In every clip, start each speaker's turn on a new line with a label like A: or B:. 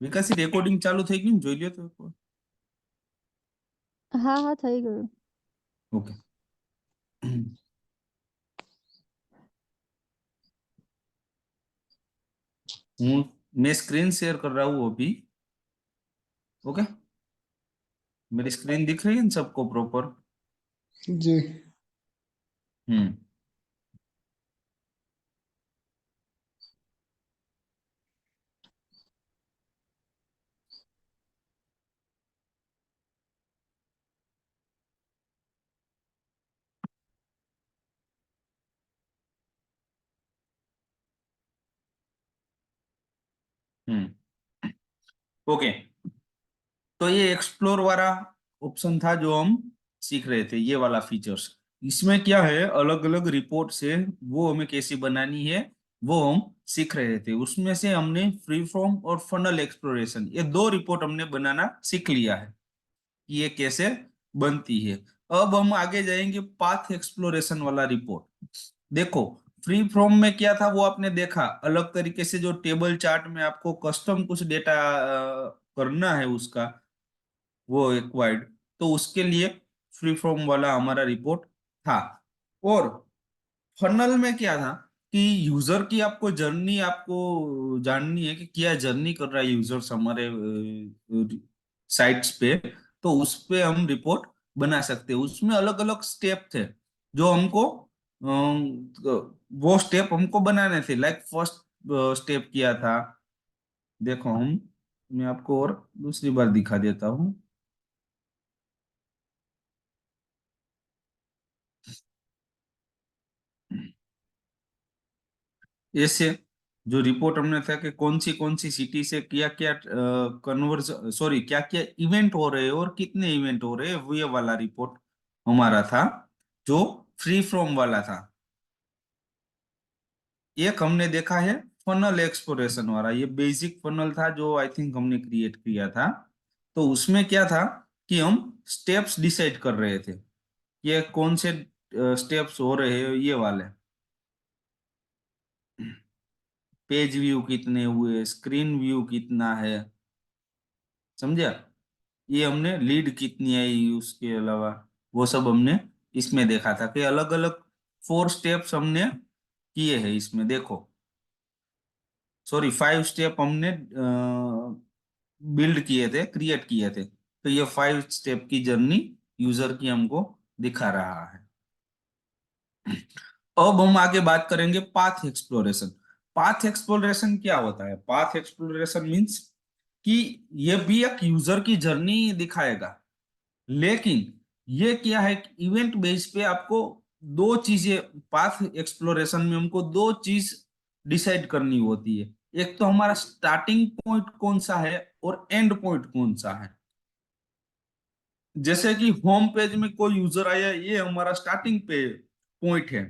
A: વિકાસી recording ચાલુ થઈ ગયું ને? જોઈ લ્યો તો.
B: હા હા થઈ ગયું.
A: ઓકે. मैं स्क्रीन शेयर कर रहा हूँ अभी। ओके, मेरी स्क्रीन दिख रही है ना सबको प्रॉपर?
C: जी।
A: हम्म ओके, तो ये एक्सप्लोर वाला ऑप्शन था जो हम सीख रहे थे, ये वाला फीचर्स। इसमें क्या है, अलग अलग रिपोर्ट से वो हमें कैसी बनानी है वो हम सीख रहे थे। उसमें से हमने फ्री फॉर्म और फनल एक्सप्लोरेशन, ये दो रिपोर्ट हमने बनाना सीख लिया है कि ये कैसे बनती है। अब हम आगे जाएंगे पाथ एक्सप्लोरेशन वाला रिपोर्ट। देखो, फ्री फॉर्म में क्या था वो आपने देखा, अलग तरीके से जो टेबल चार्ट में आपको कस्टम कुछ डेटा करना है उसका, वो एक्वायर्ड, तो उसके लिए फ्री फॉर्म वाला हमारा रिपोर्ट था। और फनल में क्या था कि यूजर की आपको जर्नी आपको जाननी है कि क्या जर्नी कर रहा है यूजर्स हमारे साइट्स पे, तो उस पे हम रिपोर्ट बना सकते हैं। उसमें अलग अलग स्टेप थे जो हमको वो स्टेप हमको बनाने थे। लाइक फर्स्ट स्टेप किया था, देखो हम, मैं आपको और दूसरी बार दिखा देता हूँ। ऐसे जो रिपोर्ट हमने था कि कौन सी सिटी से क्या क्या कन्वर्ज सॉरी क्या क्या इवेंट हो रहे हैं और कितने इवेंट हो रहे हैं, वो ये वाला रिपोर्ट हमारा था जो फ्री फ्रॉम वाला था। एक हमने देखा है फनल एक्सप्लोरेशन वाला, ये बेसिक फनल था जो आई थिंक हमने क्रिएट किया था। तो उसमें क्या था कि हम स्टेप्स डिसाइड कर रहे थे, ये कौन से स्टेप्स हो रहे हैं, ये वाले पेज व्यू कितने हुए, स्क्रीन व्यू कितना है, समझा? ये हमने लीड कितनी आई, उसके अलावा वो सब हमने इसमें देखा था कि अलग अलग 4 स्टेप्स हमने किए हैं इसमें। देखो, सॉरी 5 स्टेप हमने बिल्ड किए थे, क्रिएट किए थे। तो ये 5 स्टेप की जर्नी यूजर की हमको दिखा रहा है। अब हम आगे बात करेंगे पाथ एक्सप्लोरेशन। पाथ एक्सप्लोरेशन क्या होता है? पाथ एक्सप्लोरेशन मींस कि ये भी एक यूजर की जर्नी दिखाएगा, लेकिन ये क्या है, इवेंट बेस पे आपको दो चीजें, पाथ एक्सप्लोरेशन में हमको दो चीज डिसाइड करनी होती है। एक तो हमारा स्टार्टिंग पॉइंट कौन सा है और एंड पॉइंट कौन सा है। जैसे कि होम पेज में कोई यूजर आया, ये हमारा स्टार्टिंग पे पॉइंट है,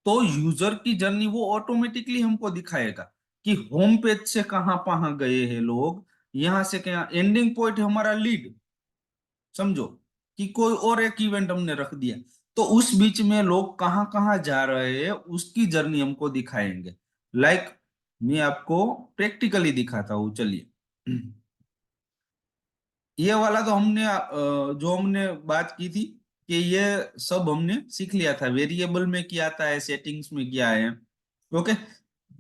A: तो यूजर की जर्नी वो ऑटोमेटिकली हमको दिखाएगा कि होम पेज से कहां कहां गए हैं लोग, यहां से क्या एंडिंग पॉइंट है हमारा लीड। समझो कि कोई और एक इवेंट हमने रख दिया, तो उस बीच में लोग कहां कहां जा रहे हैं उसकी जर्नी हमको दिखाएंगे। लाइक मैं आपको प्रैक्टिकली दिखाता हूँ, चलिए। ये वाला तो हमने जो हमने बात की थी कि ये सब हमने सीख लिया था, वेरिएबल में क्या आता है, सेटिंग्स में क्या है। ओके,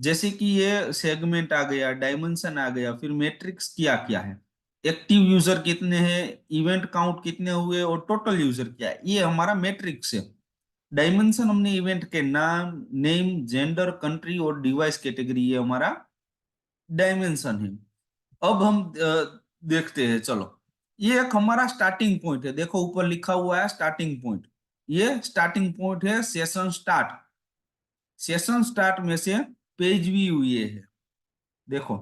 A: जैसे कि ये सेगमेंट आ गया, डायमेंशन आ गया, फिर मैट्रिक्स क्या क्या है, एक्टिव यूजर कितने हैं, इवेंट काउंट कितने हुए और टोटल यूजर क्या है, ये हमारा मैट्रिक्स है। डायमेंशन हमने इवेंट के नाम, नेम, जेंडर, कंट्री और डिवाइस कैटेगरी, ये हमारा डायमेंशन है। अब हम देखते हैं, चलो। ये एक हमारा स्टार्टिंग पॉइंट है, देखो ऊपर लिखा हुआ है स्टार्टिंग पॉइंट। ये स्टार्टिंग पॉइंट है सेशन स्टार्ट। सेशन स्टार्ट में से पेज व्यू ये है, देखो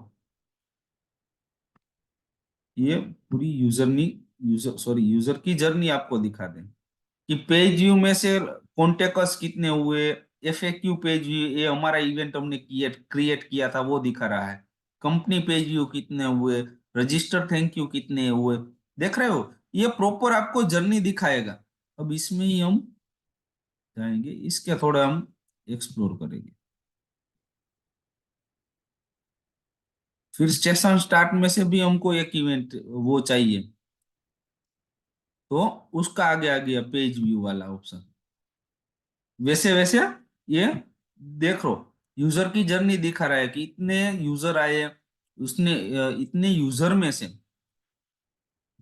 A: ये पूरी यूजर की जर्नी आपको दिखा दें कि पेज व्यू में से कॉन्टेक्ट्स कितने हुए, FAQ पेज व्यू, ये हमारा इवेंट हमने क्रिएट किया था वो दिखा रहा है। कंपनी पेज व्यू कितने हुए, रजिस्टर थैंक यू कितने हुए, देख रहे हो, ये प्रॉपर आपको जर्नी दिखाएगा। अब इसमें ही हम जाएंगे, इसके थोड़ा हम एक्सप्लोर करेंगे। फिर स्टेशन स्टार्ट में से भी हमको एक इवेंट वो चाहिए, तो उसका आगे आ गया पेज व्यू वाला ऑप्शन। वैसे वैसे ये देखो, यूजर की जर्नी दिखा रहा है कि इतने यूजर आए, उसने इतने यूजर में से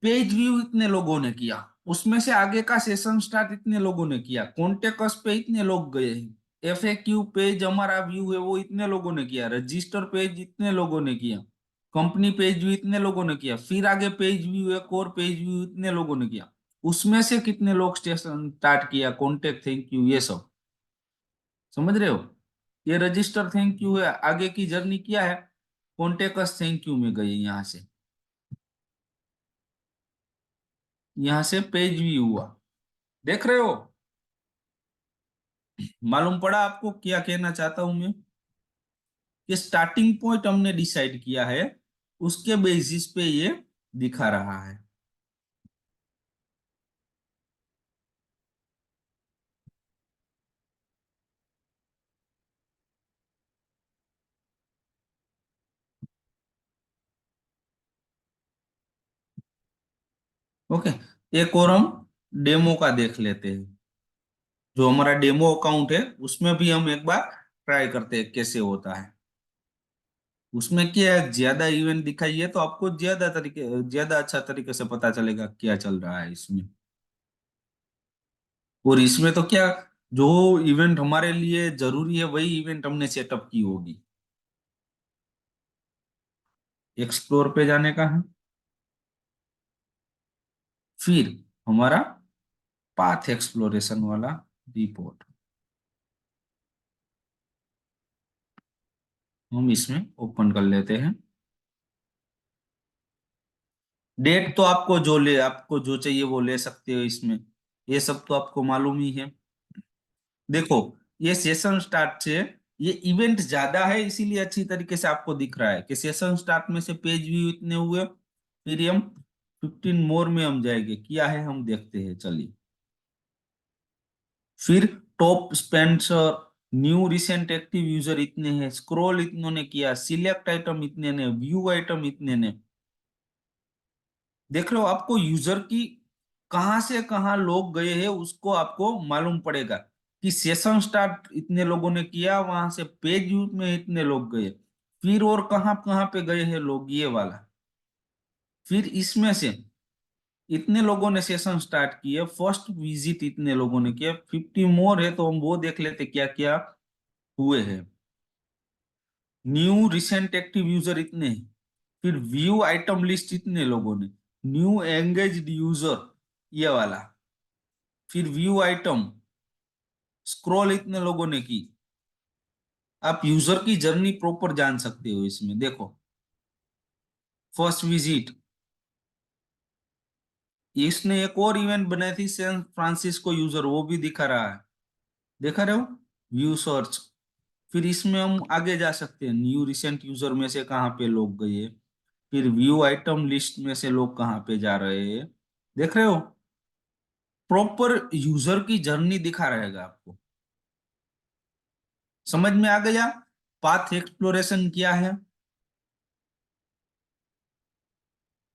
A: पेज व्यू इतने लोगों ने किया, उसमें से आगे का सेशन स्टार्ट इतने लोगों ने किया, कॉन्टेक्ट पे इतने लोग गए हैं, FAQ पेज हमारा व्यू है वो इतने लोगों ने किया, रजिस्टर पेज इतने लोगों ने किया, कंपनी पेज व्यू इतने लोगों ने किया, फिर आगे पेज व्यू है, कोर पेज व्यू इतने लोगों ने किया, उसमें से कितने लोग स्टेशन स्टार्ट किया, कॉन्टेक्ट थैंक यू, ये सब समझ रहे हो। ये रजिस्टर थैंक यू है, आगे की जर्नी क्या है, कॉन्टेक्ट थैंक यू में गए, यहाँ से पेज व्यू हुआ, देख रहे हो। मालूम पड़ा आपको क्या कहना चाहता हूं मैं, कि स्टार्टिंग पॉइंट हमने डिसाइड किया है, उसके बेसिस पे ये दिखा रहा है। ओके, एक और हम डेमो का देख लेते हैं। जो हमारा डेमो अकाउंट है उसमें भी हम एक बार ट्राई करते हैं कैसे होता है। उसमें क्या है, ज्यादा इवेंट दिखाइए तो आपको ज्यादा अच्छा तरीके से पता चलेगा क्या चल रहा है इसमें। और इसमें तो क्या, जो इवेंट हमारे लिए जरूरी है वही इवेंट हमने सेटअप की होगी। एक्सप्लोर पे जाने का है, फिर हमारा पाथ एक्सप्लोरेशन वाला रिपोर्ट हम इसमें ओपन कर लेते हैं। डेट तो आपको जो चाहिए वो ले सकते हो इसमें, ये सब तो आपको मालूम ही है। देखो, ये सेशन स्टार्ट से ये इवेंट ज्यादा है, इसीलिए अच्छी तरीके से आपको दिख रहा है कि सेशन स्टार्ट में से पेज व्यू इतने हुए। फिर हम 15 मोर में हम जाएंगे, क्या है हम देखते हैं, चलिए। फिर top Spencer, new recent active user इतने हैं, स्क्रॉल इतनों ने किया, सिलेक्ट आइटम इतने ने, व्यू आइटम इतने ने। देख रहे हो, आपको यूजर की कहां से कहां लोग गए हैं उसको आपको मालूम पड़ेगा, कि सेशन स्टार्ट इतने लोगों ने किया, वहां से पेज यूज में इतने लोग गए, फिर और कहां कहां पे गए हैं लोग, ये वाला। फिर इसमें से इतने लोगों ने सेशन स्टार्ट किए, फर्स्ट विजिट इतने लोगों ने किया, 50 मोर है तो हम वो देख लेते क्या क्या हुए हैं। न्यू रिसेंट एक्टिव यूजर इतने हैं, फिर व्यू आइटम लिस्ट इतने लोगों ने, न्यू एंगेज्ड यूजर ये वाला, फिर व्यू आइटम, स्क्रॉल इतने लोगों ने की। आप यूजर की जर्नी प्रॉपर जान सकते हो इसमें, देखो। फर्स्ट विजिट, इसने एक और इवेंट बनाई थी सैन फ्रांसिस्को यूजर, वो भी दिखा रहा है, देखा रहे हो। व्यू सर्च, फिर इसमें हम आगे जा सकते हैं, न्यू रिसेंट यूजर में से कहाँ पे लोग गए, फिर व्यू आइटम लिस्ट में से लोग कहाँ पे जा रहे हैं, देख रहे हो। प्रॉपर यूजर की जर्नी दिखा रहेगा आपको। समझ में आ गया पाथ एक्सप्लोरेशन क्या है।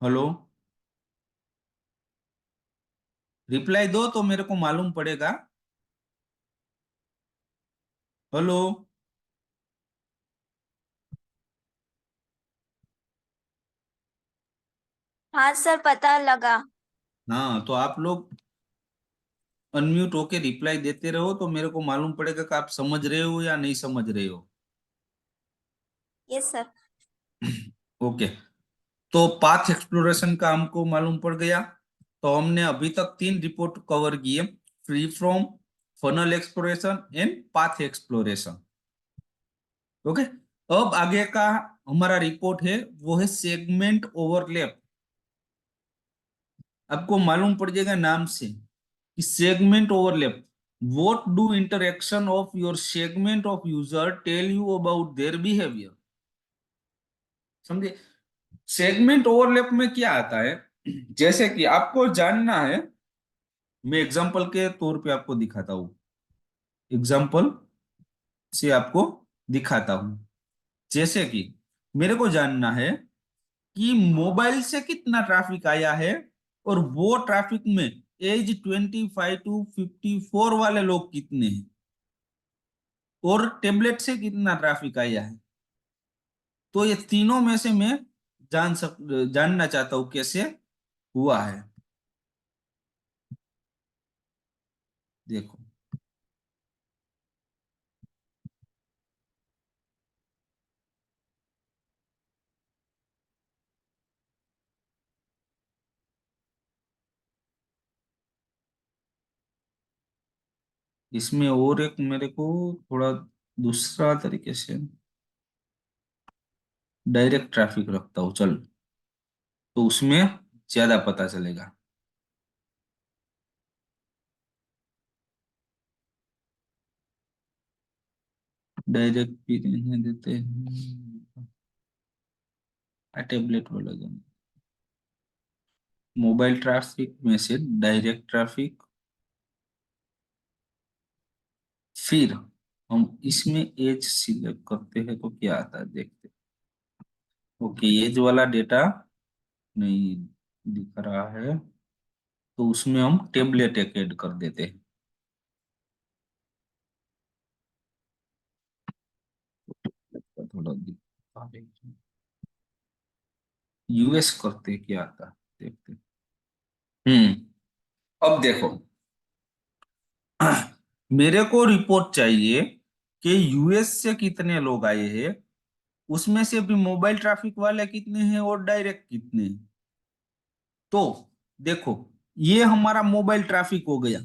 A: हेलो, रिप्लाई दो तो मेरे को मालूम पड़ेगा। हेलो।
B: हाँ सर, पता लगा।
A: हाँ, तो आप लोग अनम्यूट होके रिप्लाई देते रहो तो मेरे को मालूम पड़ेगा कि आप समझ रहे हो या नहीं समझ रहे हो।
B: Yes sir.
A: ओके, तो पाथ एक्सप्लोरेशन का हमको मालूम पड़ गया। तो हमने अभी तक 3 रिपोर्ट कवर किए, free from, funnel exploration and path exploration. Okay, अब आगे का हमारा रिपोर्ट है वो है सेगमेंट ओवरलैप। आपको मालूम पड़ जाएगा नाम से कि segment overlap what do interaction of your segment of user tell you about their behavior? समझे? सेगमेंट ओवरलैप में क्या आता है, जैसे कि आपको जानना है, मैं एग्जांपल के तौर पे आपको दिखाता हूँ, एग्जांपल से आपको दिखाता हूँ। जैसे कि मेरे को जानना है कि मोबाइल से कितना ट्रैफिक आया है, और वो ट्रैफिक में एज 25 to 54 वाले लोग कितने हैं, और टेबलेट से कितना ट्रैफिक आया है। तो ये तीनों में से मैं जानना चाहता हूँ कैसे हुआ है। देखो, इसमें और एक मेरे को थोड़ा दूसरा तरीके से डायरेक्ट ट्रैफिक रखता हूँ, चल, तो उसमें ज्यादा पता चलेगा। डायरेक्ट भी रहने देते हैं, टेबलेट वाला जो मोबाइल ट्रैफिक में से डायरेक्ट ट्रैफिक, फिर हम इसमें एज सिलेक्ट करते हैं तो क्या आता है देखते हैं। ओके, एज वाला डेटा नहीं दिख रहा है, तो उसमें हम टेबलेट एक ऐड कर देते हैं। थोड़ा दिखा यूएस करते क्या आता है देखते हैं। अब देखो, मेरे को रिपोर्ट चाहिए कि यूएस से कितने लोग आए हैं, उसमें से भी मोबाइल ट्रैफिक वाले कितने हैं और डायरेक्ट कितने हैं। तो देखो, ये हमारा मोबाइल ट्रैफिक हो गया,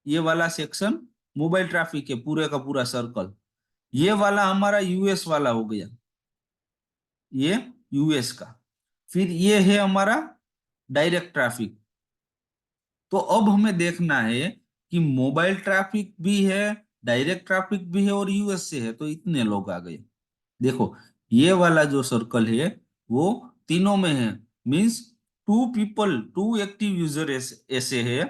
A: ये वाला सेक्शन मोबाइल ट्रैफिक है, पूरे का पूरा सर्कल। ये वाला हमारा यूएस वाला हो गया, ये यूएस का। फिर ये है हमारा डायरेक्ट ट्रैफिक। तो अब हमें देखना है कि मोबाइल ट्रैफिक भी है, डायरेक्ट ट्रैफिक भी है, और यूएस से है, तो इतने लोग आ गए। देखो, ये वाला जो सर्कल है वो तीनों में है, मींस टू एक्टिव यूजर ऐसे है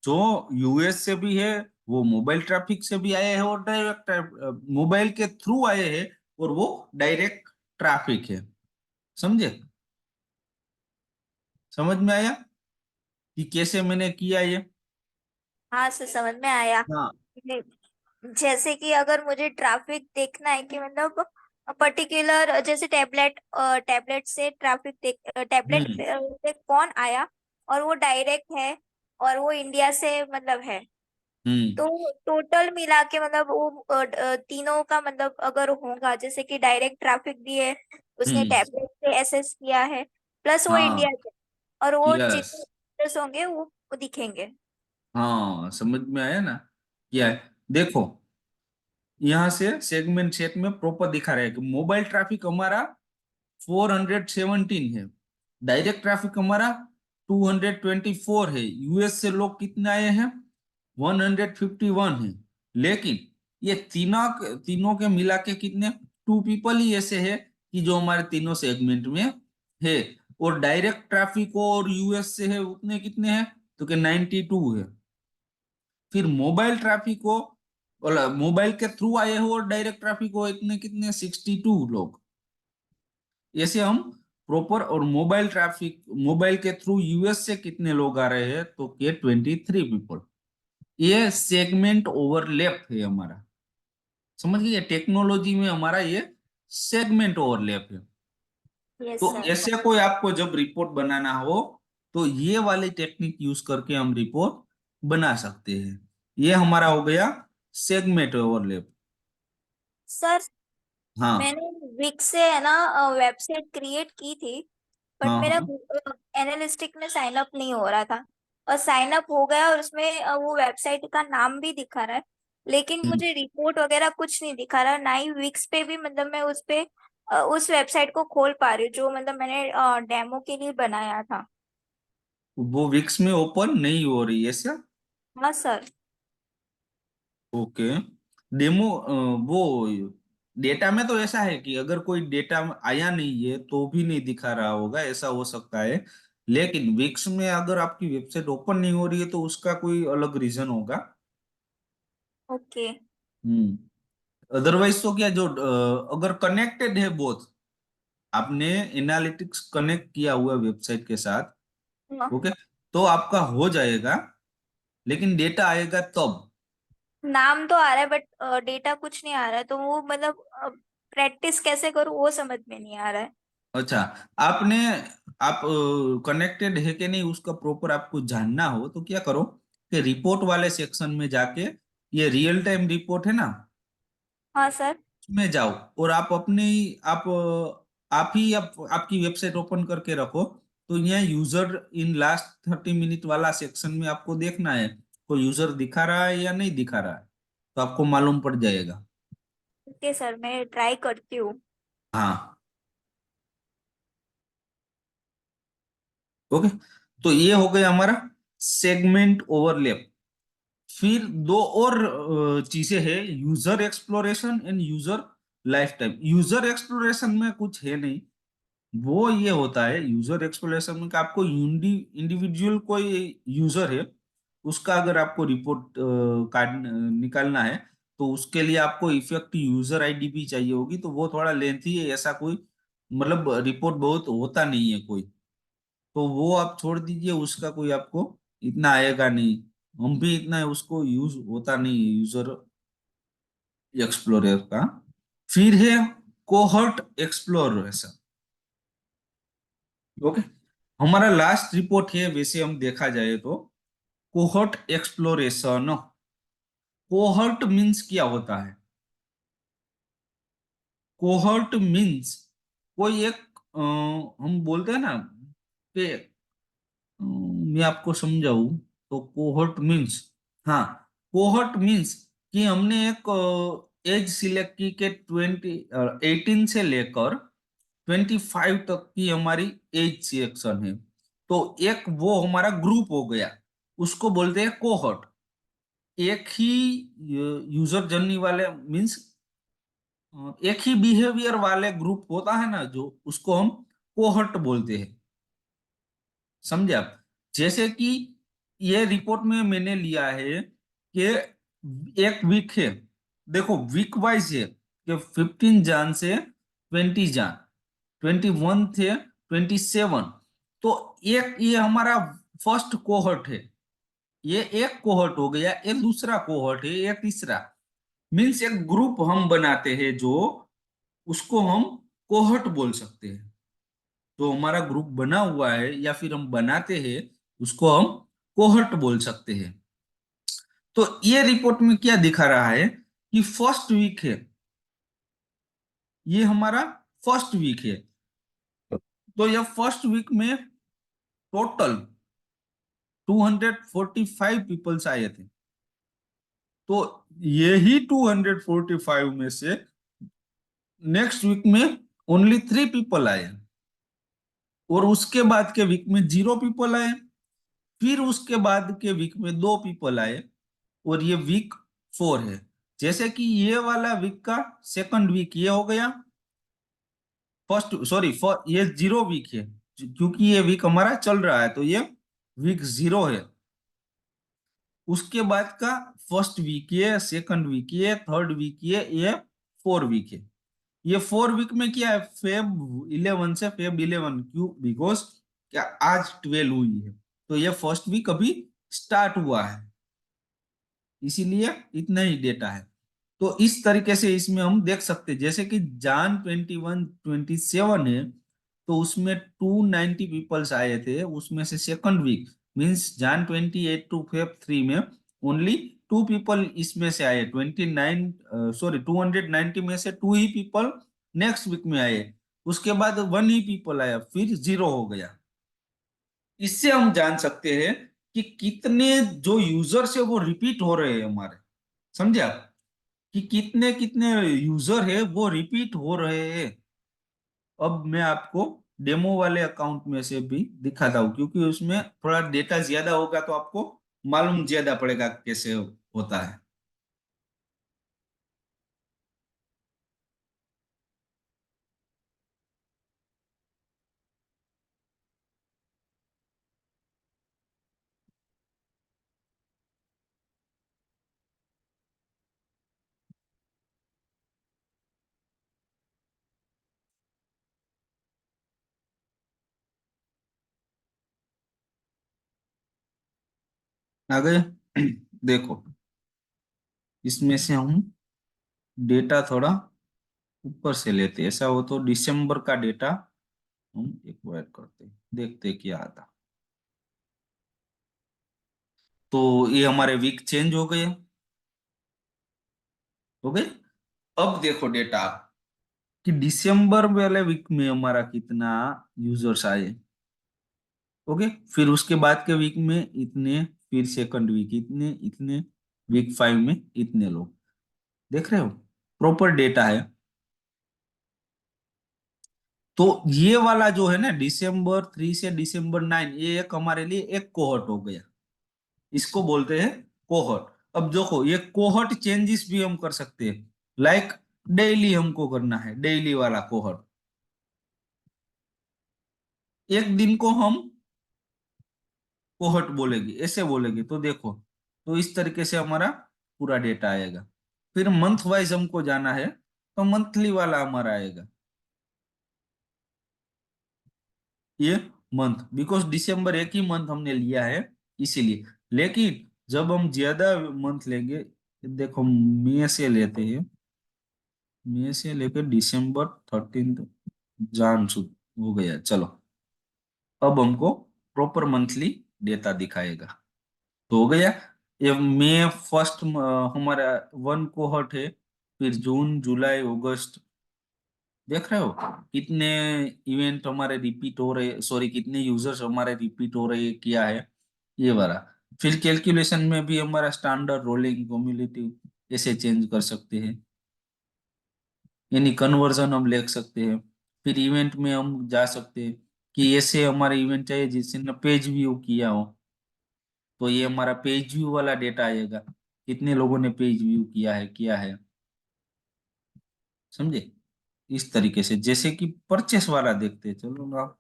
A: जो यूएस से भी है, वो मोबाइल ट्रैफिक से भी आए हैं, और डायरेक्ट मोबाइल के थ्रू आए हैं, और वो डायरेक्ट ट्रैफिक है। समझे? समझ में आया कि कैसे मैंने किया ये?
B: हाँ सर, समझ में आया।
A: हाँ।
B: जैसे कि अगर मुझे ट्रैफिक देखना है कि मतलब पर्टिकुलर, जैसे टैबलेट से ट्रैफिक टैबलेट
A: हम्म।
B: से कौन आया, और वो डायरेक्ट है, और वो इंडिया से मतलब है,
A: हम्म।
B: तो टोटल मिला के मतलब वो तीनों का मतलब अगर होगा, जैसे कि डायरेक्ट ट्रैफिक भी है, उसने
A: हम्म।
B: टैबलेट से एसेस किया है, प्लस वो इंडिया
A: हाँ।
B: से, और वो
A: यस।
B: जितने users होंगे वो दिखेंगे।
A: हाँ, समझ में आया ना? क्या है, देखो, यहाँ से सेगमेंट सेट में प्रॉपर दिखा रहा है कि मोबाइल ट्रैफिक हमारा 417 है, डायरेक्ट ट्रैफिक हमारा 224 है, यूएस से लोग कितने आए हैं, 151 है। लेकिन ये तीनों तीनों के मिला के कितने, 2 पीपल ही ऐसे है कि जो हमारे तीनों सेगमेंट में है, और डायरेक्ट ट्रैफिक और यूएस से है उतने कितने हैं, तो कि 92 है। फिर मोबाइल ट्रैफिक को, मोबाइल के थ्रू आए हो और डायरेक्ट ट्रैफिक हो, इतने कितने, 62 लोग। ऐसे हम प्रॉपर, और मोबाइल ट्रैफिक, मोबाइल के थ्रू यूएस से कितने लोग आ रहे हैं, तो के 23 पीपल। ये सेगमेंट ओवरलैप है हमारा। समझ गए? टेक्नोलॉजी में हमारा ये सेगमेंट ओवरलैप है।
B: यस
A: तो
B: सर।
A: ऐसे कोई आपको जब रिपोर्ट बनाना हो, तो ये वाली टेक्निक यूज करके हम रिपोर्ट बना सकते हैं। ये हमारा हो गया सेगमेंट ओवरलैप।
B: सर,
A: हाँ।
B: मैंने विक्स से है ना वेबसाइट क्रिएट की थी, बट
A: हाँ।
B: मेरा
A: हाँ।
B: एनालिस्टिक में साइन अप नहीं हो रहा था, और साइन अप हो गया, और उसमें वो वेबसाइट का नाम भी दिखा रहा है, लेकिन
A: हम्म।
B: मुझे रिपोर्ट वगैरह कुछ नहीं दिखा रहा, ना ही विक्स पे भी मतलब मैं उस पे उस वेबसाइट को खोल पा रही हूँ जो मतलब मैंने डेमो के लिए बनाया था।
A: वो विक्स में ओपन नहीं हो रही है सर?
B: हाँ सर।
A: ओके। डेमो वो डेटा में तो ऐसा है कि अगर कोई डेटा आया नहीं है तो भी नहीं दिखा रहा होगा, ऐसा हो सकता है। लेकिन विक्स में अगर आपकी वेबसाइट ओपन नहीं हो रही है तो उसका कोई अलग रीजन होगा।
B: ओके।
A: हम्म। अदरवाइज तो क्या, जो अगर कनेक्टेड है बोथ, आपने एनालिटिक्स कनेक्ट किया हुआ वेबसाइट के साथ,
B: हाँ,
A: ओके, तो आपका हो जाएगा। लेकिन डेटा आएगा तब।
B: नाम तो आ रहा है बट डेटा कुछ नहीं आ रहा है, तो वो मतलब प्रैक्टिस कैसे करूँ वो समझ में नहीं आ रहा है।
A: अच्छा, आपने आप कनेक्टेड है कि नहीं उसका प्रॉपर आपको जानना हो तो क्या करो कि रिपोर्ट वाले सेक्शन में जाके, ये रियल टाइम रिपोर्ट है ना,
B: हाँ सर।
A: उसमें जाओ। और आप अपने ही आपकी वेबसाइट ओपन करके रखो। तो यहाँ यूजर इन लास्ट 30 मिनट वाला सेक्शन में आपको देखना है कोई यूजर दिखा रहा है या नहीं दिखा रहा है, तो आपको मालूम पड़ जाएगा।
B: ओके सर, मैं ट्राई करती हूँ।
A: हाँ। ओके। तो ये हो गया हमारा सेगमेंट ओवरलैप। फिर दो और चीजें हैं, user exploration and user life time. User exploration में कुछ है नहीं। वो ये होता है यूजर एक्सप्लोरेशन में कि आपको इंडिविजुअल कोई यूजर है, उसका अगर आपको रिपोर्ट कार्ड निकालना है, तो उसके लिए आपको इफेक्टिव यूजर आईडी भी चाहिए होगी। तो वो थोड़ा लेंथी है, ऐसा कोई मतलब रिपोर्ट बहुत होता नहीं है कोई। तो वो आप छोड़ दीजिए, उसका कोई आपको इतना आएगा नहीं। हम भी इतना उसको यूज होता नहीं यूजर एक्सप्लोरर का। फिर है कोहर्ट एक्सप्लोरेशन। ओके। हमारा लास्ट रिपोर्ट है वैसे हम देखा जाए तो कोहर्ट एक्सप्लोरेशन। कोहर्ट मीन्स क्या होता है? कोहर्ट मीन्स कोई एक हम बोलते हैं ना कि मैं आपको समझाऊं तो कोहर्ट मीन्स, हाँ, कोहर्ट मीन्स कि हमने एक एज सिलेक्ट की के 18 से लेकर 25 तक की हमारी एज सिलेक्शन है। तो एक वो हमारा ग्रुप हो गया, उसको बोलते हैं कोहर्ट। एक ही यूजर जर्नी वाले मीन्स एक ही बिहेवियर वाले ग्रुप होता है ना, जो उसको हम कोहर्ट बोलते हैं। समझे आप? जैसे कि ये रिपोर्ट में मैंने लिया है कि एक वीक है, देखो वीक वाइज है कि 15 जन से 20 जन, 21 थे 27। तो एक ये हमारा फर्स्ट कोहर्ट है। ये एक कोहर्ट हो गया, एक दूसरा कोहर्ट है, एक तीसरा। मीन्स एक ग्रुप हम बनाते हैं जो, उसको हम कोहर्ट बोल सकते हैं। जो हमारा ग्रुप बना हुआ है या फिर हम बनाते हैं, उसको हम कोहर्ट बोल सकते हैं। तो ये रिपोर्ट में क्या दिखा रहा है कि फर्स्ट वीक है, ये हमारा फर्स्ट वीक है। तो ये फर्स्ट वीक में टोटल 245 पीपल्स आए थे। तो यही 245 में से नेक्स्ट वीक में ओनली 3 पीपल आए। और उसके बाद के वीक में 0 पीपल आए। फिर उसके बाद के वीक में 2 पीपल आए। और ये वीक 4 है। जैसे कि ये वाला वीक का सेकंड वीक ये हो गया, फर्स्ट सॉरी ये 0 वीक है, क्योंकि ये वीक हमारा चल रहा है तो ये वीक 0 है। उसके बाद का फर्स्ट वीक ये, सेकंड वीक ये, थर्ड वीक ये 4 वीक है। ये 4 वीक में क्या है, Feb 11 से Feb 11, क्यों? बिकॉज क्या आज 12 हुई है, तो ये फर्स्ट वीक अभी स्टार्ट हुआ है, इसीलिए इतना ही डेटा है। तो इस तरीके से इसमें हम देख सकते हैं, जैसे कि जान 21 27 है, तो उसमें 290 पीपल्स आए थे। उसमें से सेकंड वीक मींस जान 28 to Feb 3 में ओनली 2 पीपल इसमें से आए। 29 सॉरी 290 में से 2 ही पीपल नेक्स्ट वीक में आए। उसके बाद 1 ही पीपल आया, फिर 0 हो गया। इससे हम जान सकते हैं कि कितने जो यूजर्स है वो रिपीट हो रहे हैं हमारे। समझे आप? कि कितने कितने यूजर है वो रिपीट हो रहे हैं। अब मैं आपको डेमो वाले अकाउंट में से भी दिखाता हूँ, क्योंकि उसमें थोड़ा डेटा ज्यादा होगा तो आपको मालूम ज्यादा पड़ेगा कैसे होता है। आ गए? देखो, इसमें से हम डेटा थोड़ा ऊपर से लेते हैं। ऐसा हो तो दिसंबर का डेटा हम एक्वायर करते हैं, देखते हैं क्या आता। तो ये हमारे वीक चेंज हो गए। अब देखो डेटा कि दिसंबर वाले वीक में हमारा कितना यूजर्स आए। ओके, फिर उसके बाद के वीक में इतने, फिर सेकंड वीक इतने इतने, वीक 5 में इतने लोग। देख रहे हो, प्रॉपर डेटा है। तो ये वाला जो है ना, दिसंबर 3 से दिसंबर 9, ये एक हमारे लिए एक कोहर्ट हो गया। इसको बोलते हैं कोहर्ट। अब देखो, ये कोहर्ट चेंजेस भी हम कर सकते हैं। लाइक डेली हमको करना है, डेली वाला कोहर्ट। एक दिन को हम कोहर्ट बोलेंगे, ऐसे बोलेंगे तो देखो, तो इस तरीके से हमारा पूरा डेटा आएगा। फिर मंथ वाइज हमको जाना है, तो मंथली वाला हमारा आएगा ये मंथ, बिकॉज दिसंबर एक ही मंथ हमने लिया है इसीलिए। लेकिन जब हम ज्यादा मंथ लेंगे, देखो मई से लेते हैं, मई से लेकर दिसंबर 13 जान सुद हो गया। चलो, अब हमको प्रॉपर मंथली डेटा दिखाएगा। तो हो गया। ये मई फर्स्ट हमारा वन कोहर्ट है। फिर जून जुलाई अगस्त, देख रहे हो कितने इवेंट हमारे रिपीट हो रहे, सॉरी कितने यूजर्स हमारे रिपीट हो रहे, किया है ये वाला। फिर कैलकुलेशन में भी हमारा स्टैंडर्ड, रोलिंग, क्यूमुलेटिव ऐसे चेंज कर सकते हैं, यानी कन्वर्जन हम ले सकते हैं। फिर इवेंट में हम जा सकते हैं कि ऐसे हमारे इवेंट चाहिए जिसने पेज व्यू किया हो, तो ये हमारा पेज व्यू वाला डेटा आएगा, कितने लोगों ने पेज व्यू किया है। समझे? इस तरीके से, जैसे कि परचेस वाला देखते हैं, चलो ना।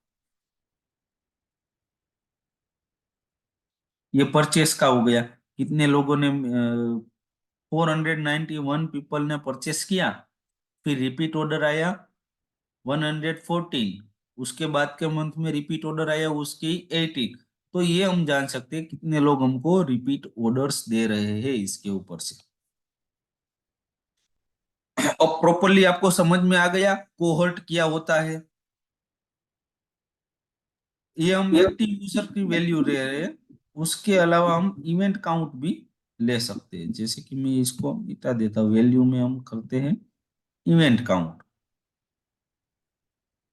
A: ये परचेस का हो गया, कितने लोगों ने 491 पीपल ने परचेस किया। फिर रिपीट ऑर्डर आया 114। उसके बाद के मंथ में रिपीट ऑर्डर आया उसकी 18। तो ये हम जान सकते हैं कितने लोग हमको रिपीट ऑर्डर्स दे रहे हैं इसके ऊपर से। अब प्रॉपरली आपको समझ में आ गया कोहर्ट क्या होता है। ये हम एक्टिव यूजर की वैल्यू ले रहे हैं। उसके अलावा हम इवेंट काउंट भी ले सकते हैं। जैसे कि मैं इसको मिटा देता हूँ, वैल्यू में हम करते हैं इवेंट काउंट।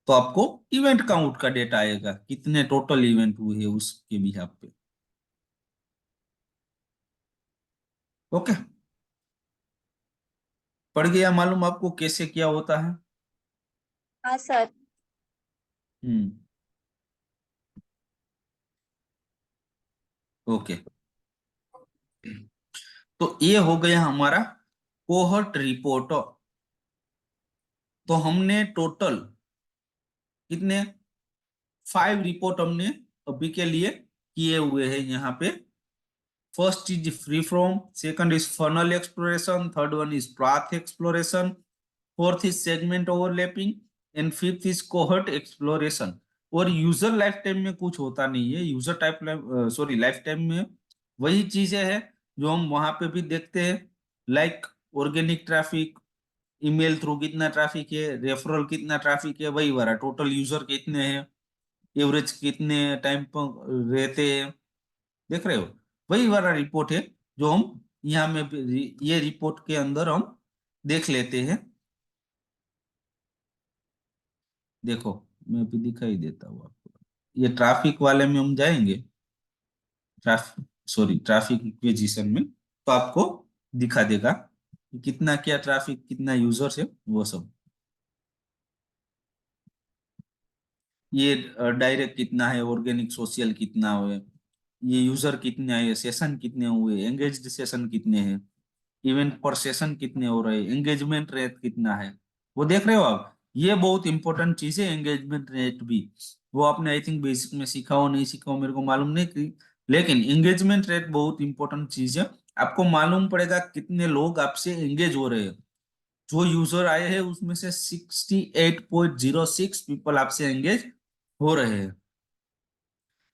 A: तो आपको इवेंट काउंट का डेटा आएगा, कितने टोटल इवेंट हुए हैं उसके बिहाफ पे। ओके, पड़ गया मालूम आपको कैसे क्या होता है?
B: हाँ सर।
A: हम्म। ओके, तो ये हो गया हमारा कोहर्ट रिपोर्ट। तो हमने टोटल कितने 5 रिपोर्ट हमने अभी के लिए किए हुए हैं यहाँ पे। First is free from, second is funnel exploration, third one is path exploration, fourth is segment overlapping, and fifth is cohort exploration. और यूजर लाइफ टाइम में कुछ होता नहीं है, user type sorry life time में वही चीजें हैं जो हम वहां पे भी देखते हैं। Like organic traffic, email through कितना ट्रैफिक है, रेफरल कितना ट्रैफिक है, वही वाला टोटल यूजर कितने हैं, एवरेज कितने टाइम पर रहते हैं। देख रहे हो, वही वाला रिपोर्ट है जो हम यहाँ में ये रिपोर्ट के अंदर हम देख लेते हैं। देखो, मैं भी दिखाई देता हूँ आपको। ये ट्रैफिक वाले में हम जाएंगे, ट्रैफिक, सॉरी ट्रैफिक इक्विजिशन में, तो आपको दिखा देगा कि कितना क्या ट्रैफिक, कितना यूजर्स है वो सब। ये डायरेक्ट कितना है, ऑर्गेनिक सोशल कितना हुए, ये यूजर कितने आए, सेशन कितने हुए, एंगेज्ड सेशन कितने हैं, इवेंट पर सेशन कितने हो रहे, एंगेजमेंट रेट कितना है, वो देख रहे हो आप। ये बहुत इंपॉर्टेंट चीज है एंगेजमेंट रेट भी। वो आपने आई थिंक बेसिक में सीखा हो, नहीं सीखा हो मेरे को मालूम नहीं कि, लेकिन एंगेजमेंट रेट बहुत इंपॉर्टेंट चीज है। आपको मालूम पड़ेगा कितने लोग आपसे एंगेज हो रहे हैं। जो यूजर आए हैं उसमें से 68.06 पीपल आपसे एंगेज हो रहे हैं।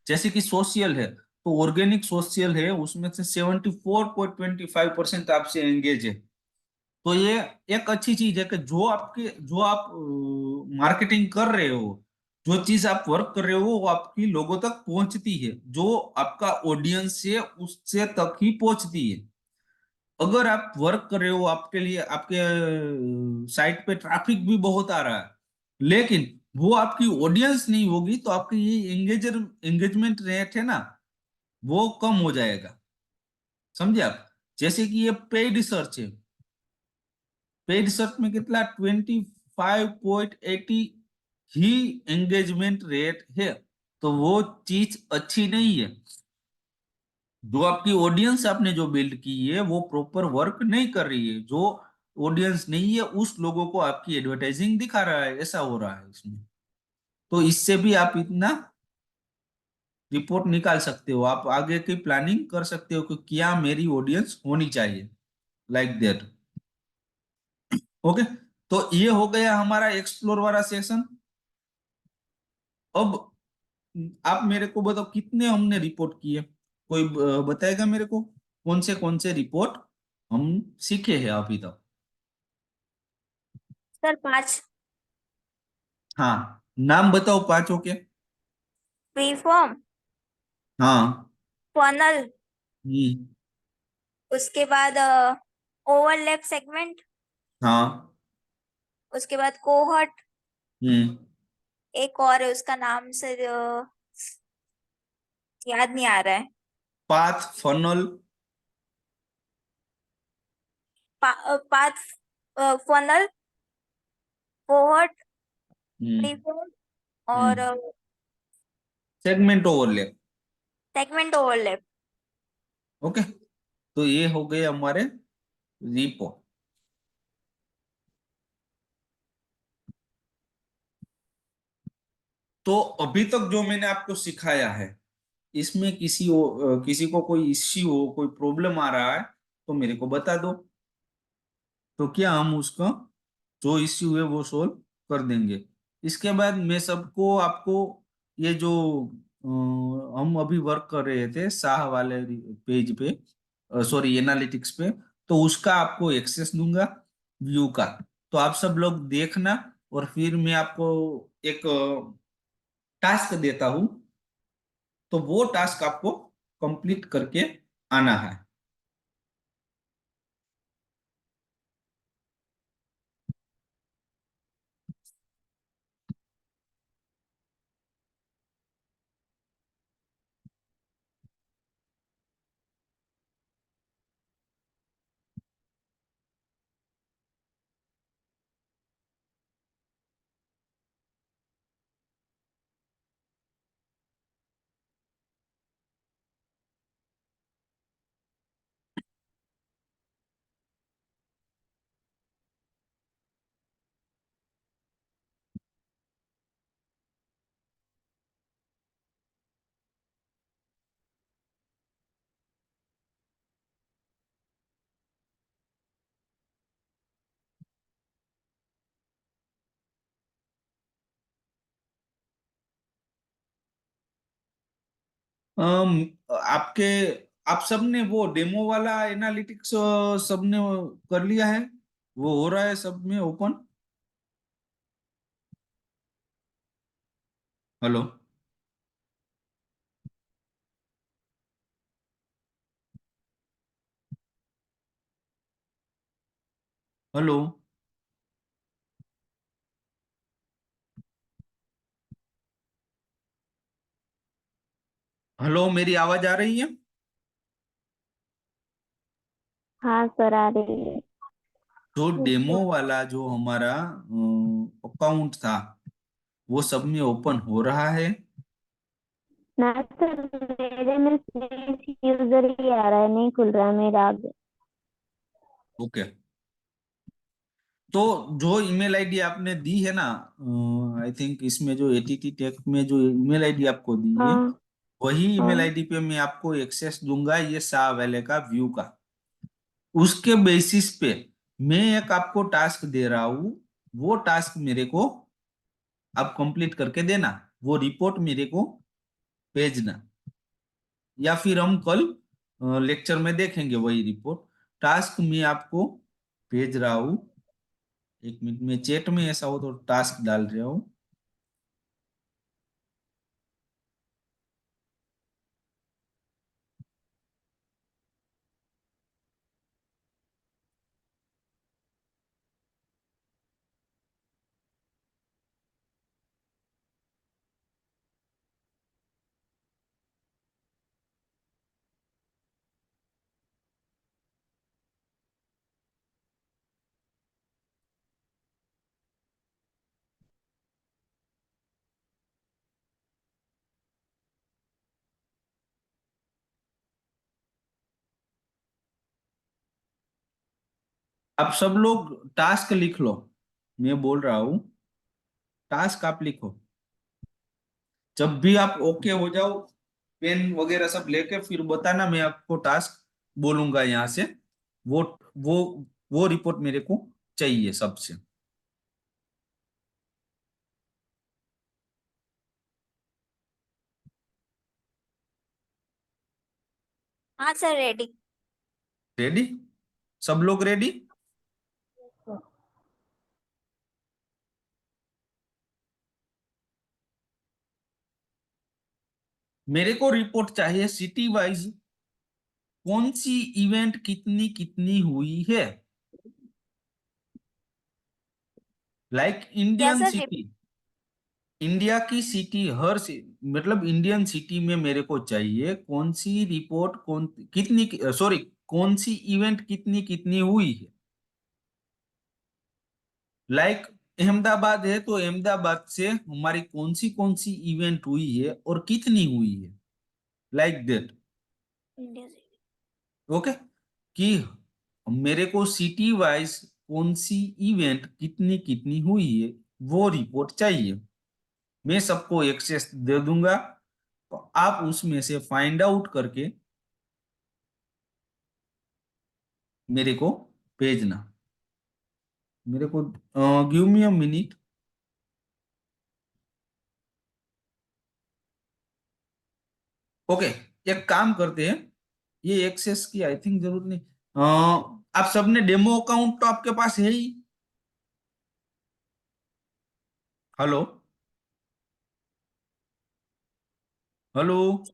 A: जैसे कि सोशल है, तो ऑर्गेनिक सोशल है उसमें से 74.25% आपसे एंगेज है। तो ये एक अच्छी चीज है कि जो आप मार्केटिंग कर रहे हो, जो चीज आप वर्क कर रहे हो वो आपकी लोगों तक पहुंचती है, जो आपका ऑडियंस है उससे तक ही पहुंचती है। अगर आप वर्क कर रहे हो, आपके लिए आपके साइट पे ट्रैफिक भी बहुत आ रहा है, लेकिन वो आपकी ऑडियंस नहीं होगी, तो आपकी ये एंगेजमेंट रेट है ना, वो कम हो जाएगा। समझे आप? जैसे कि ये पेड सर्च है, पेड सर्च में कितना 25.80 ही एंगेजमेंट रेट है। तो वो चीज अच्छी नहीं है। जो आपकी ऑडियंस आपने जो बिल्ड की है वो प्रॉपर वर्क नहीं कर रही है, जो ऑडियंस नहीं है उस लोगों को आपकी एडवर्टाइजिंग दिखा रहा है, ऐसा हो रहा है इसमें। तो इससे भी आप इतना रिपोर्ट निकाल सकते हो, आप आगे की प्लानिंग कर सकते हो कि क्या मेरी ऑडियंस होनी चाहिए, लाइक दैट। ओके, तो ये हो गया हमारा एक्सप्लोर वाला सेशन। अब आप मेरे को बताओ कितने हमने रिपोर्ट किए, कोई बताएगा मेरे को कौन से रिपोर्ट हम सीखे हैं अभी तक?
B: सर 5।
A: हाँ, नाम बताओ पांचों के।
B: फ्री फॉर्म,
A: हाँ।
B: फनल,
A: हम्म।
B: उसके बाद ओवरलैप सेगमेंट,
A: हाँ।
B: उसके बाद कोहर्ट,
A: हम्म।
B: एक और है उसका नाम से याद नहीं आ रहा है।
A: Path, funnel.
B: Path, funnel, cohort, free
A: hmm.
B: Form और
A: hmm. Segment overlap.
B: Segment overlap.
A: Okay, तो ये हो गए हमारे रिपोर्ट। तो अभी तक जो मैंने आपको सिखाया है, इसमें किसी को कोई इश्यू हो, कोई प्रॉब्लम आ रहा है, तो मेरे को बता दो। तो क्या हम उसका जो इश्यू है वो सॉल्व कर देंगे। इसके बाद मैं सबको आपको ये जो हम अभी वर्क कर रहे थे शाह वाले पेज पे, सॉरी एनालिटिक्स पे, तो उसका आपको एक्सेस दूंगा, व्यू का। तो आप सब लोग देखना, और फिर मैं आपको एक टास्क देता हूं, तो वो टास्क आपको कंप्लीट करके आना है। आपके आप सबने वो डेमो वाला एनालिटिक्स सबने कर लिया है? वो हो रहा है सब में ओपन? हेलो? हेलो? हेलो, मेरी आवाज आ रही है?
C: हाँ सर आ रही है।
A: जो डेमो वाला जो हमारा अकाउंट था, वो सब में ओपन हो रहा है?
C: ना सर, मेरे में सिर्फ यूजर ही आ रहा है, नहीं खुल रहा है मेरा आगे।
A: ओके, तो जो ईमेल आईडी आपने दी है ना, आई थिंक इसमें जो एटीटी टेक में जो ईमेल आईडी आपको दी है,
C: हाँ
A: वही ईमेल
C: हाँ।
A: आईडी पे मैं आपको एक्सेस दूंगा ये शाह वाले का व्यू का। उसके बेसिस पे मैं एक आपको टास्क दे रहा हूं, वो टास्क मेरे को आप कंप्लीट करके देना, वो रिपोर्ट मेरे को भेजना। या फिर हम कल लेक्चर में देखेंगे वही रिपोर्ट। टास्क मैं आपको भेज रहा हूँ, 1 मिनट में चैट में ऐसा हो तो टास्क डाल रहा हूँ। आप सब लोग टास्क लिख लो, मैं बोल रहा हूँ, टास्क आप लिखो। जब भी आप ओके हो जाओ, पेन वगैरह सब लेके फिर बताना, मैं आपको टास्क बोलूंगा यहाँ से। वो वो वो रिपोर्ट मेरे को चाहिए सबसे।
B: हाँ सर, रेडी।
A: रेडी? सब लोग रेडी? मेरे को रिपोर्ट चाहिए सिटी वाइज, कौन सी इवेंट कितनी कितनी हुई है। लाइक
B: क्या
A: इंडियन
B: सर?
A: सिटी, इंडिया की सिटी, मतलब इंडियन सिटी में मेरे को चाहिए कौन सी रिपोर्ट, कौन कितनी, सॉरी, कौन सी इवेंट कितनी कितनी हुई है। लाइक अहमदाबाद है तो अहमदाबाद से हमारी कौन सी इवेंट हुई है और कितनी हुई है, लाइक दैट।
B: इंडिया से।
A: ओके, कि मेरे को सिटी वाइज कौन सी इवेंट कितनी कितनी हुई है, वो रिपोर्ट चाहिए। मैं सबको एक्सेस दे दूंगा, तो आप उसमें से फाइंड आउट करके मेरे को भेजना। मेरे को give me a minute. Okay, एक काम करते हैं, ये एक्सेस की आई थिंक जरूरत नहीं। आप सबने डेमो अकाउंट तो आपके पास है ही। Hello, hello,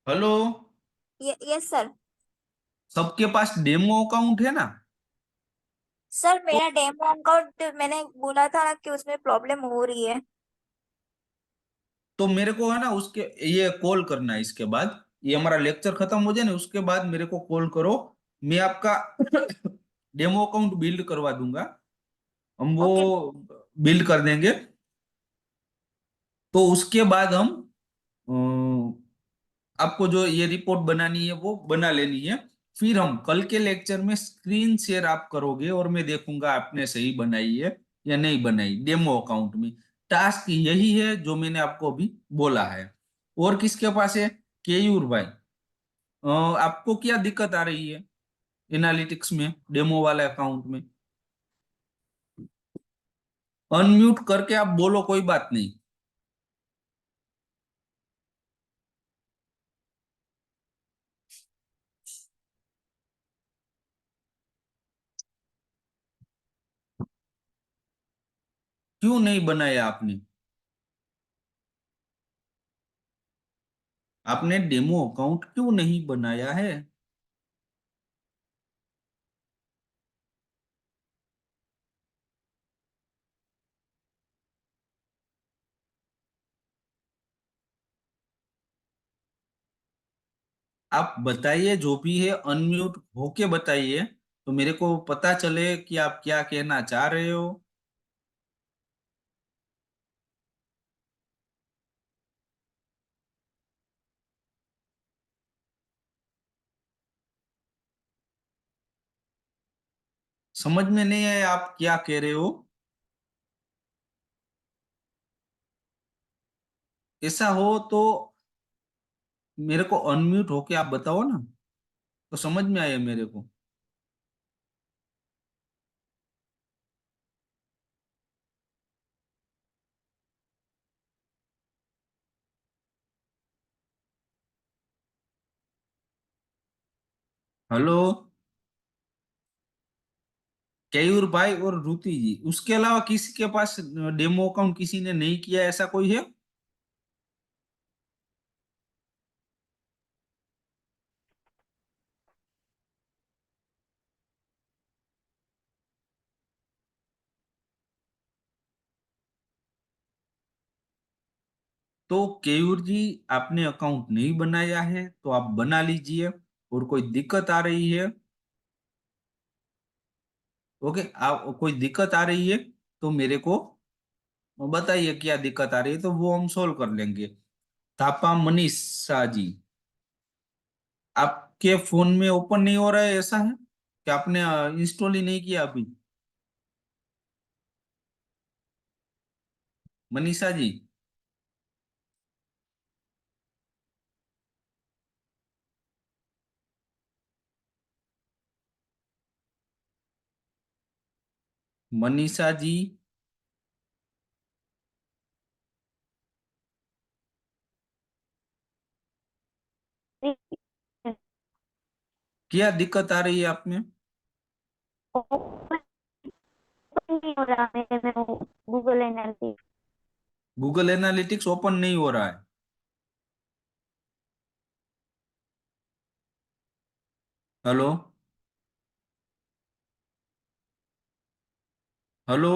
A: hello,
B: yes sir.
A: सबके पास डेमो अकाउंट है ना?
B: सर
A: तो
B: मेरा डेमो अकाउंट मैंने बोला था ना कि उसमें प्रॉब्लम हो रही है।
A: तो मेरे को है ना उसके, ये कॉल करना है इसके बाद, ये हमारा लेक्चर खत्म हो जाए ना उसके बाद मेरे को कॉल करो। मैं आपका डेमो अकाउंट बिल्ड करवा दूंगा, हम वो
B: ओके।
A: बिल्ड कर देंगे। तो उसके बाद हम आपको जो ये रिपोर्ट बनानी है वो बना लेनी है। फिर हम कल के लेक्चर में स्क्रीन शेयर आप करोगे और मैं देखूंगा आपने सही बनाई है या नहीं बनाई डेमो अकाउंट में। टास्क यही है जो मैंने आपको अभी बोला है। और किसके पास है? केयूर भाई, आपको क्या दिक्कत आ रही है एनालिटिक्स में, डेमो वाले अकाउंट में? अनम्यूट करके आप बोलो, कोई बात नहीं। क्यों नहीं बनाया आपने? आपने डेमो अकाउंट क्यों नहीं बनाया है? आप बताइए, जो भी है अनम्यूट होके बताइए, तो मेरे को पता चले कि आप क्या कहना चाह रहे हो। समझ में नहीं आया आप क्या कह रहे हो। ऐसा हो तो मेरे को अनम्यूट होके आप बताओ ना, तो समझ में आया मेरे को। हेलो केयूर भाई और रुति जी, उसके अलावा किसी के पास डेमो अकाउंट किसी ने नहीं किया, ऐसा कोई है? तो केयूर जी, आपने अकाउंट नहीं बनाया है तो आप बना लीजिए। और कोई दिक्कत आ रही है, ओके, आप कोई दिक्कत आ रही है तो मेरे को बताइए क्या दिक्कत आ रही है, तो वो हम सोल्व कर लेंगे। थापा मनीषा जी, आपके फोन में ओपन नहीं हो रहा है, ऐसा है कि आपने इंस्टॉल ही नहीं किया अभी? मनीषा जी, मनीषा जी, क्या दिक्कत आ रही है आप में?
C: ओपन नहीं हो रहा मेरे में Google analytics.
A: Google analytics open नहीं हो रहा है? Hello, hello.